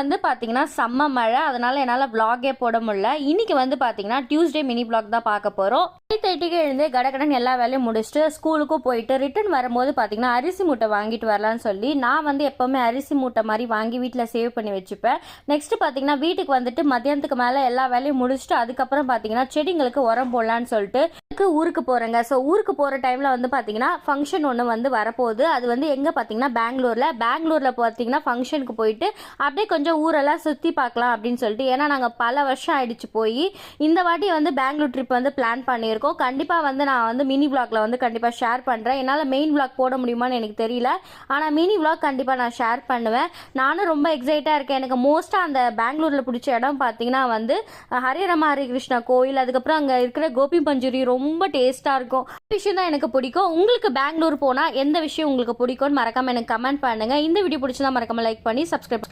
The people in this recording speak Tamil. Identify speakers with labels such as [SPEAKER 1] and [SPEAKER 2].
[SPEAKER 1] வந்து பார்த்தீங்கன்னா செம்ம மழை, அதனால என்னால் vlog-ஏ போட முடியல. இன்னைக்கு வந்து பார்த்தீங்கன்னா டியூஸ்டே மினி vlog தான் பார்க்க போகிறோம். 8:30க்கு எழுந்து கடகடன் எல்லா வேலையும் முடிச்சுட்டு ஸ்கூலுக்கும் போயிட்டு ரிட்டர்ன் வரும்போது பார்த்தீங்கன்னா அரிசி மூட்டை வாங்கிட்டு வரலான்னு சொல்லி நான் வந்து எப்போவுமே அரிசி மூட்டை மாதிரி வாங்கி வீட்டில் சேவ் பண்ணி வச்சுப்பேன். நெக்ஸ்ட் பார்த்தீங்கன்னா வீட்டுக்கு வந்துட்டு மத்தியானத்துக்கு மேலே எல்லா வேலையும் முடிச்சுட்டு அதுக்கப்புறம் பார்த்தீங்கன்னா செடிங்களுக்கு உரம் போடலான்னு சொல்லிட்டு ஊருக்கு போகிறேங்க. ஸோ ஊருக்கு போகிற டைமில் வந்து பார்த்தீங்கன்னா ஃபங்க்ஷன் ஒன்று வந்து வரப்போகுது. அது வந்து எங்கே பார்த்தீங்கன்னா பெங்களூரில் பார்த்தீங்கன்னா ஃபங்க்ஷனுக்கு போயிட்டு அப்படியே கொஞ்சம் ஊரெல்லாம் சுற்றி பார்க்கலாம் அப்படின்னு சொல்லிட்டு, ஏன்னா நாங்கள் பல வருஷம் ஆயிடுச்சு போய். இந்த வாட்டி வந்து பெங்களூர் ட்ரிப் வந்து பிளான் பண்ணியிருக்கோம். கண்டிப்பாக வந்து நான் வந்து மினி vlogல வந்து கண்டிப்பாக ஷேர் பண்ணுறேன். என்னால் மெயின் vlog போட முடியுமான்னு எனக்கு தெரியல, ஆனால் மினி vlog கண்டிப்பாக நான் ஷேர் பண்ணுவேன். நானும் ரொம்ப எக்ஸைட்டாக இருக்கேன். எனக்கு மோஸ்ட்டாக அந்த பெங்களூரில் பிடிச்ச இடம் பார்த்தீங்கன்னா வந்து ஹரே ராமா ஹரே கிருஷ்ணா கோயில், அதுக்கப்புறம் அங்கே இருக்கிற கோபி மஞ்சூரி ரொம்ப டேஸ்ட்டாக இருக்கும். விஷயம் தான் எனக்கு பிடிக்கும். உங்களுக்கு பெங்களூர் போனால் எந்த விஷயம் உங்களுக்கு பிடிக்கும்னு மறக்காமல் எனக்கு கமெண்ட் பண்ணுங்கள். இந்த வீடியோ பிடிச்சதா மறக்காமல் லைக் பண்ணி சப்ஸ்கிரைப்